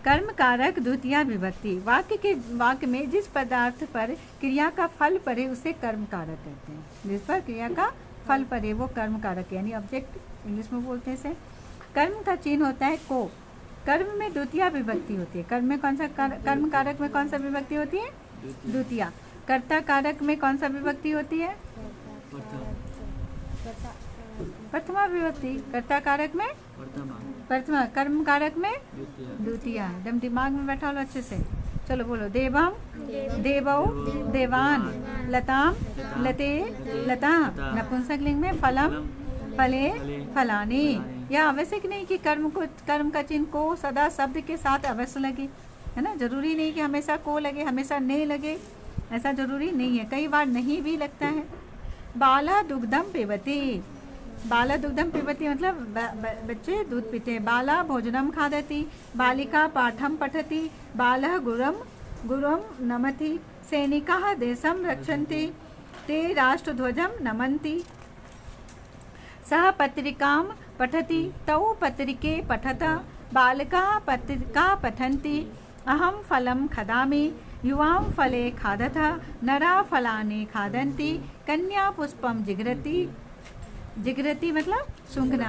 कर्म कारक द्वितीया विभक्ति। वाक्य में जिस पदार्थ पर क्रिया का फल पड़े उसे कर्म कारक कहते हैं। जिस पर क्रिया का फल पड़े वो कर्म कारक यानी ऑब्जेक्ट इंग्लिश में बोलते हैं इसे। कर्म का चिन्ह होता है को। कर्म में द्वितीया विभक्ति होती है। कर्म में कौन सा कर्म कारक में कौन सा विभक्ति होती है? द्वितीया। कर्ता कारक में कौन सा विभक्ति होती है? प्रथमा विभक्ति। कर्ता कारक में प्रथमा, कर्म कारक में द्वितीया। एकदम दिमाग में बैठा लो अच्छे से। चलो बोलो। देवम देवौ देवान, लताम लते लता। नपुंसकलिंग में फलम फले फलानी। यह आवश्यक नहीं कि कर्म का चिन्ह को सदा शब्द के साथ अवश्य लगे, है ना। जरूरी नहीं कि हमेशा को लगे, हमेशा नहीं लगे, ऐसा जरूरी नहीं है। कई बार नहीं भी लगता है। बाला दुग्धम पिबती। बाला दुग्धम पिबती मतलब बच्चे दूध पीते हैं। बाला भोजनम खादति, बालिका पाठम पठति, बालः गुरुम नमति, सैनिकाः देशम रक्षन्ति, ते राष्ट्रध्वजं नमन्ति, सः पत्रिकां पठति, तौ पत्रिके पठत, बालकाः पत्रिका पठन्ति, अहं फलं खादामि, युवां फले खादथ, नरा फलानि खादन्ति, कन्या पुष्पम जिघ्रति। जिघ्रति मतलब सूंघना,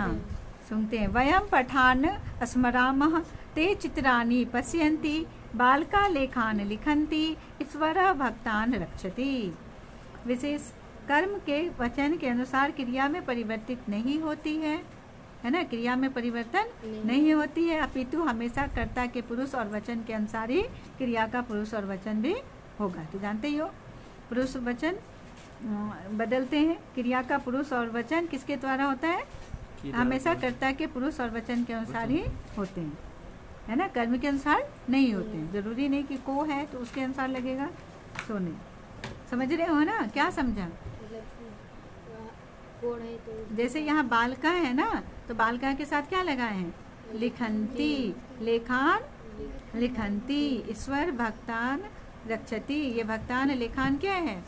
सूंघते हैं। वयं पठान स्मरामः, ते चित्राणि पश्यन्ति, बालका लेखान लिखन्ति, ईश्वरः भक्तान रक्षति। विशेष कर्म के वचन के अनुसार क्रिया में परिवर्तित नहीं होती है ना। क्रिया में परिवर्तन नहीं होती है, अपितु हमेशा कर्ता के पुरुष और वचन के अनुसार ही क्रिया का पुरुष और वचन भी होगा। तो जानते ही हो पुरुष वचन बदलते हैं। क्रिया का पुरुष और वचन किसके द्वारा होता है? हमेशा कर्ता के पुरुष और वचन के अनुसार ही होते हैं, है ना। कर्म के अनुसार नहीं होते हैं। जरूरी नहीं कि को है तो उसके अनुसार लगेगा, सो नहीं। समझ रहे हो ना? क्या समझा? जैसे यहाँ बालका है ना, तो बालका के साथ क्या लगाए हैं? लिखंती, लेखान लिखंती, ईश्वर भक्तान रक्षति। ये भक्तान लेखान क्या है?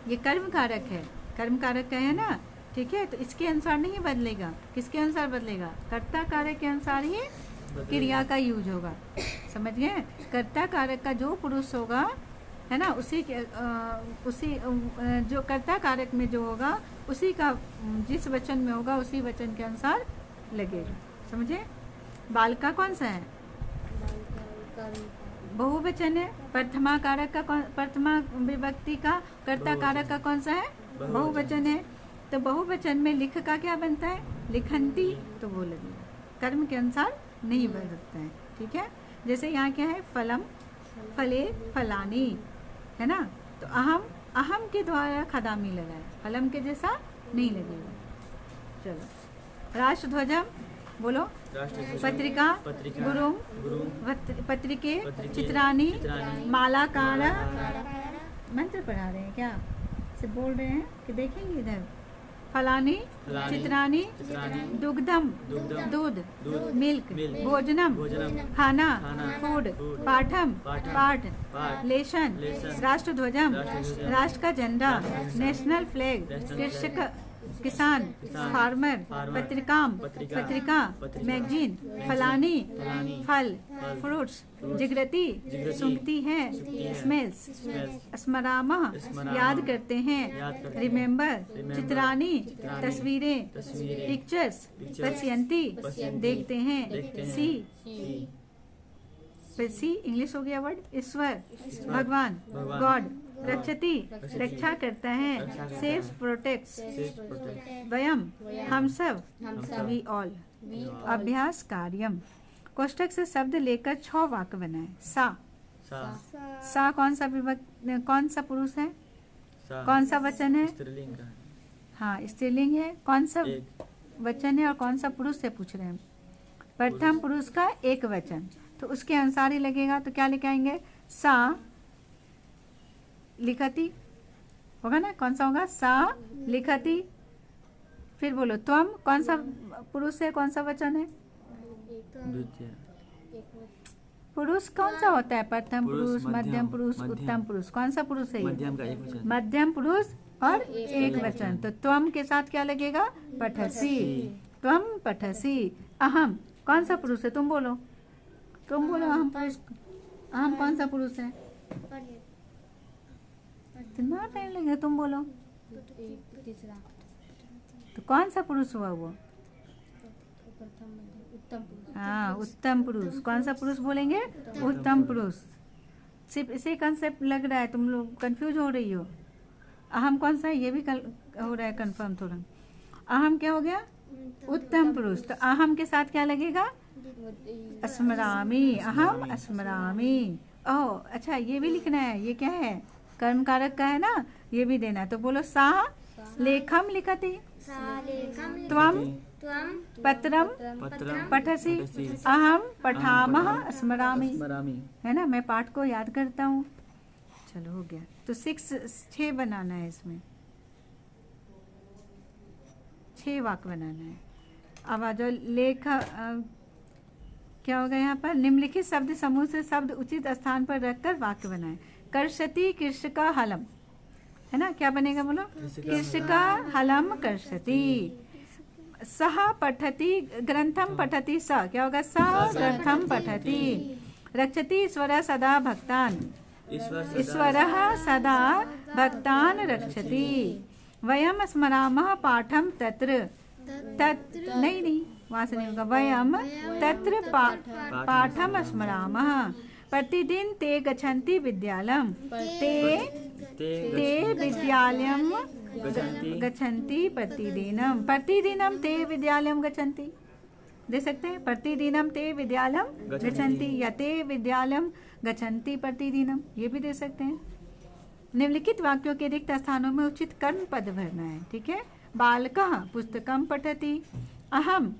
ये कर्म कारक है। कर्म कारक का है ना, ठीक है। तो इसके अनुसार नहीं बदलेगा। किसके अनुसार बदलेगा? कर्ता कारक के अनुसार ही क्रिया का यूज होगा। समझ गए? कर्ता कारक का जो पुरुष होगा, है ना, उसी जो कर्ता कारक में जो होगा उसी का जिस वचन में होगा उसी वचन के अनुसार लगेगा। समझे? बालका कौन सा है? बहुवचन है। प्रथमा कारक का प्रथमा विभक्ति का कर्ता कारक का कौन सा है? बहुवचन है। तो बहुवचन में लिख का क्या बनता है? लिखंती, तो वो लगेगा। कर्म के अनुसार नहीं बन सकता है, ठीक है। जैसे यहाँ क्या है? फलम फले फलानी, है ना। तो अहम के द्वारा खदामी लगा है, फलम के जैसा नहीं लगेगा। चलो। राष्ट्रध्वजम बोलो। पत्रिका गुरुम पत्रिके चित्राणी मालाकार। मंत्र पढ़ा रहे हैं क्या? से बोल रहे हैं कि देखेंगे इधर। फलानी चित्राणी दुग्धम दूध, मिल्क भोजनम खाना फूड, पाठम पाठ, लेशन राष्ट्रध्वजम राष्ट्र का झंडा, नेशनल फ्लैग कृषक किसान फार्मर, पत्रिका मैगजीन, फलानी फल फ्रूट्स, जिगरती सूंघती है, स्मेल्स, स्मरामः याद करते हैं, रिमेम्बर चित्रानी तस्वीरें, पिक्चर्स पश्यन्ति देखते हैं, सी इंग्लिश हो गया वर्ड। ईश्वर भगवान गॉड, रक्षति रक्षा करता है, सेव्स प्रोटेक्ट्स, वयम हम सब, वी ऑल। अभ्यास कार्यम। कोष्ठक से शब्द लेकर 6 वाक्य बनाए। सा कौन सा पुरुष है? कौन सा वचन है? हाँ, स्त्रीलिंग है। कौन सा वचन है और कौन सा पुरुष से पूछ रहे हैं? प्रथम पुरुष का एक वचन, तो उसके अनुसार ही लगेगा। तो क्या लिखाएंगे? सा लिखती होगा ना। कौन सा होगा? सा लिखती। फिर बोलो त्वम, कौन सा पुरुष है, कौन सा वचन है? पुरुष कौन सा होता है? प्रथम पुरुष, मध्यम पुरुष, उत्तम पुरुष। कौन सा पुरुष है? मध्यम पुरुष और एक वचन। तो त्वम के साथ क्या लगेगा? पठसी। त्वम पठसी। अहम कौन सा पुरुष है? तुम बोलो। तुम बोलो अहम पुरुष, अहम कौन सा पुरुष है? कितना टाइम लगेगा, तुम बोलो। तीसरा तो कौन सा पुरुष हुआ वो? उत्तम पुरुष। हाँ, उत्तम पुरुष। कौन सा पुरुष बोलेंगे? उत्तम पुरुष। सिर्फ इसे कंसेप्ट लग रहा है, तुम लोग कंफ्यूज हो रही हो। अहम कौन सा है ये भी हो रहा है कंफर्म थोड़ा। अहम क्या हो गया? उत्तम पुरुष। तो अहम के साथ क्या लगेगा? स्मरामि। अहम स्मरामि। ओह अच्छा, ये भी लिखना है। ये क्या है? कर्म कारक का है ना, ये भी देना। तो बोलो सा लेखम लिखति, त्वम पत्रम पठसि, अहम पठामः स्मरामि। है ना, मैं पाठ को याद करता हूँ। चलो हो गया। तो 6 बनाना है, इसमें 6 वाक्य बनाना है। अब आ जाओ लेख। क्या होगा यहाँ पर? निम्नलिखित शब्द समूह से शब्द उचित स्थान पर रखकर वाक्य बनाए। कर्षति कृषका हलम, है ना, क्या बनेगा बोलो? कृषका हलम कर्षति। सह पठति ग्रंथम पठति, स क्या होगा? स ग्रंथम पठति। रक्षति ईश्वर सदा भक्तान, ईश्वरः सदा भक्तान रक्षति। वयम स्मरामः पाठम तत्र, तत्र नहीं वहां से नहीं होगा। वयम तत्र पाठम स्मरामः। प्रतिदिन ते गच्छन्ति विद्यालयम, ते विद्यालयम गच्छन्ति प्रतिदिनम। प्रतिदिनम ते विद्यालयम गच्छन्ति दे सकते हैं। प्रतिदिनम ते विद्यालयम गच्छन्ति या ते विद्यालयम गच्छन्ति प्रतिदिनम, ये भी दे सकते हैं। निम्नलिखित वाक्यों के रिक्त स्थानों में उचित कर्म पद भरना है। ठीक है। बालकः पुस्तकं पठति, अहम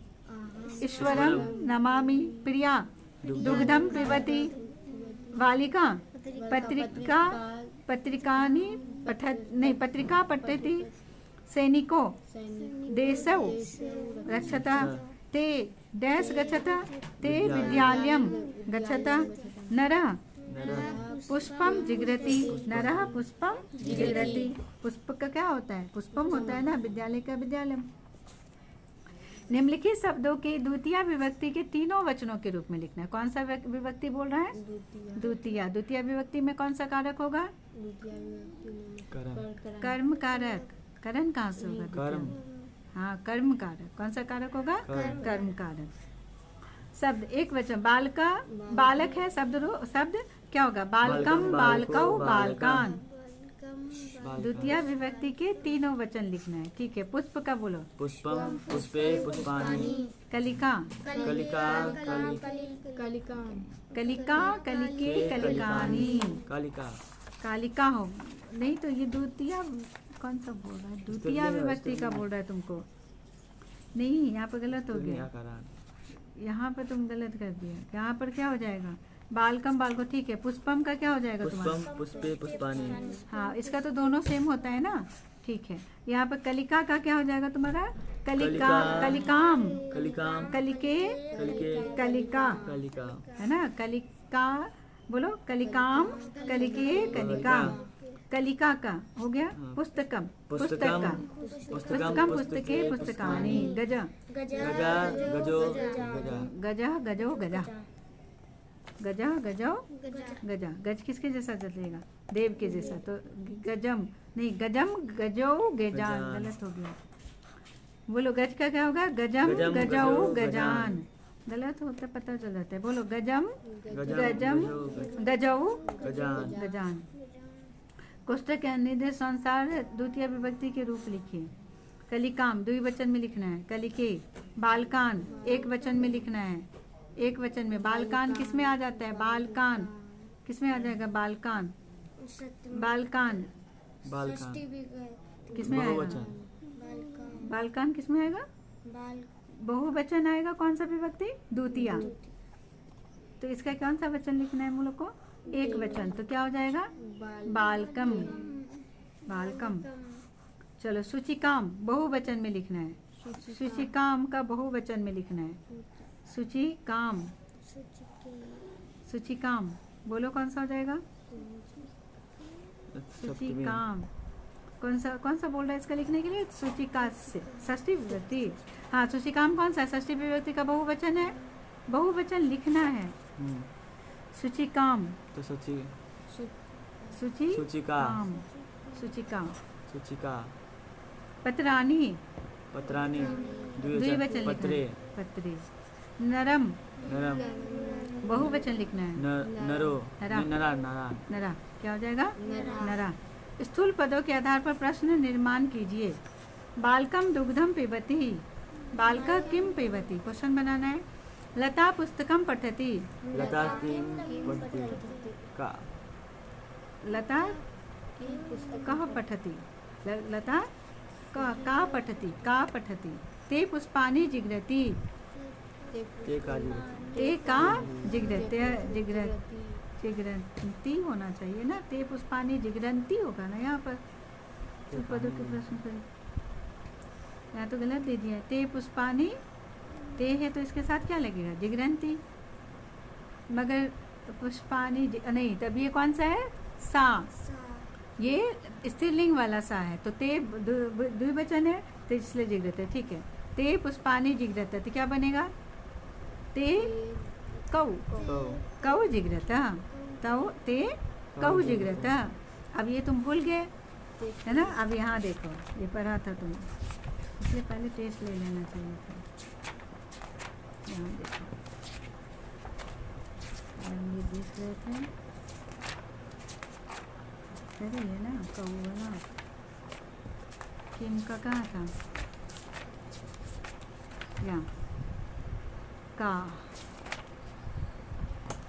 ईश्वरं नमामि, प्रिया दुग्धं पिबति, बालिका पत्रिका पठति, सैनिको देशौ रक्षता, ते डैश गच्छता, ते विद्यालयं गच्छता, नरः पुष्पम जिगरति, नरः पुष्पम जिगरति। पुष्प का क्या होता है? पुष्पम होता है ना, विद्यालय का विद्यालयम। निम्नलिखित शब्दों की द्वितीय विभक्ति के तीनों वचनों के रूप में लिखना है। कौन सा विभक्ति बोल रहा है? द्वितीय। द्वितीय विभक्ति में कौन सा कारक होगा? कर्म कारक। करण कहाँ से होगा? कर्म। हाँ, कर्म कारक। कौन सा कारक होगा? कर्म कारक। शब्द एक वचन। बालका बालक है, शब्द क्या होगा? बालकम बालकौ बालकान। द्वितीय विभक्ति के तीनों वचन लिखना है। ठीक है। पुष्प का बोलो। पुष्पम पुष्पे पुष्पाणि। कलिका कलिका कलिका कलिका कलिके कलिकानि। कालिका कालिका हो नहीं तो ये द्वितीय कौन सा बोल रहा है? द्वितीय विभक्ति का बोल रहा है तुमको। नहीं, यहाँ पर गलत हो गया। यहाँ पर तुम गलत कर दिया। यहाँ पर क्या हो जाएगा? बालकम बालको। ठीक है। पुष्पम का क्या हो जाएगा तुम्हारा? पुष्पम पुष्पे पुष्पाणि। हाँ, इसका तो दोनों सेम होता है ना। ठीक है। यहाँ पर कलिका का क्या हो जाएगा तुम्हारा? कलिका कलिकाम कलिकाम कलिके कलिके कलिका, कलिका है ना। कलिका बोलो। कलिकाम कलिके कलिका। कलिका का हो गया। पुस्तकम पुस्तका, पुस्तकम पुस्तके पुस्तकानि। गज गजा गजो गजा गज गजो गजा, गजा गजो गजा। गज किसके जैसा चलेगा? देव के जैसा। तो गजम नहीं, गजम गजो गजान। गलत हो गया। बोलो गज का क्या होगा? गजम गजो गजान। गलत होता पता चल जाता है। बोलो गजम गजम गजो गजान। कोष्ठक के निर्देश अनुसार द्वितीय विभक्ति के रूप लिखिए। कलिकाम द्विवचन में लिखना है। कलिके बालकान एक वचन में लिखना है। एक वचन में। बालकान किस में आ जाता है? बालकान किस में आ जाएगा? बालकान बालकान किस में आएगा? बालकान किस में आएगा? बहुवचन आएगा। कौन सा विभक्ति? द्वितीय। तो इसका कौन सा वचन लिखना है हम लोग को? एक वचन। तो क्या हो जाएगा? बालकम बालकम। चलो सूचिकाम बहुवचन में लिखना है। सूचिकाम का बहुवचन में लिखना है। सूचिकाम सूचिकाम। बोलो कौन सा हो जाएगा? सूचिकाम। कौन सा बोल रहा है इसका लिखने के लिए? सूचिका से षष्ठी विभक्ति। हाँ, सूचिकाम कौन सा? षष्ठी विभक्ति का बहुवचन है। बहुवचन लिखना है। शुचिकाम, तो सूची शुचि सूचिका काम, शुचिका। सूचिका पत्राणी, पत्राणी द्विवचन द्विवचन लिखना पत्रे है, पत्रे। नरम, नरम बहुवचन लिखना है, नरो नरा। नरा नरा नरा। क्या हो जाएगा? नरा। नरा। स्थूल पदों के आधार पर प्रश्न निर्माण कीजिए। बालकम दुग्धम पिबती, बालका किम पिबती, क्वेश्चन बनाना है। लता पुस्तकम पठती, लता किम पठति का लता कह पठती, लता का पठती, का पठती। ते पुष्पानि जिघ्रति, ते काजी ते का जिघ्रते, जिघ्रंती होना चाहिए ना, ते पुष्पानि जिघ्रंती होगा ना यहाँ पर। स्थूल पदों के प्रश्न पर यहाँ तो गलत दे दिया है। ते पुष्पानि, ते है तो इसके साथ क्या लगेगा? जिघ्रंती। मगर पुष्पानि नहीं, तब ये कौन सा है? सा। ये स्त्रीलिंग वाला सा है, तो ते द्विवचन है तो इसलिए जिघ्रत है, ठीक है। ते पुष्पानि जिघ्रत, तो क्या बनेगा? ते कौ, कौ जिघ्रत, तो ते कौ जिघ्रत। अब ये तुम भूल गए है ना। अब यहाँ देखो, ये पढ़ा था तुम, इसलिए पहले टेस्ट ले लेना चाहिए था। यहाँ देखो, हम ये देख रहे थे, सही है ना, कौवा किम का कहाँ था? यहाँ का,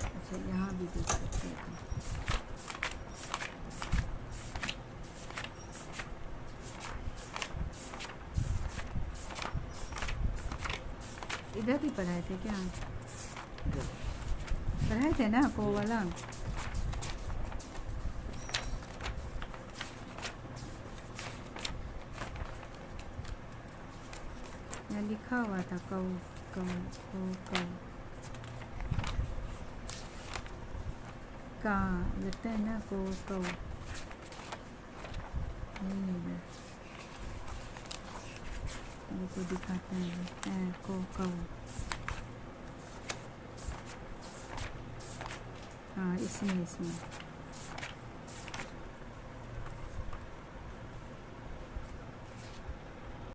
अच्छा यहाँ भी देख सकते हैं। इधर भी पढ़ाए थे क्या? पढ़ाए थे ना को वाला। यहाँ लिखा हुआ था कौ कौ कौ कौ का, लगता है ना को कौ। को दिखाते हैं को कौ। हाँ इसमें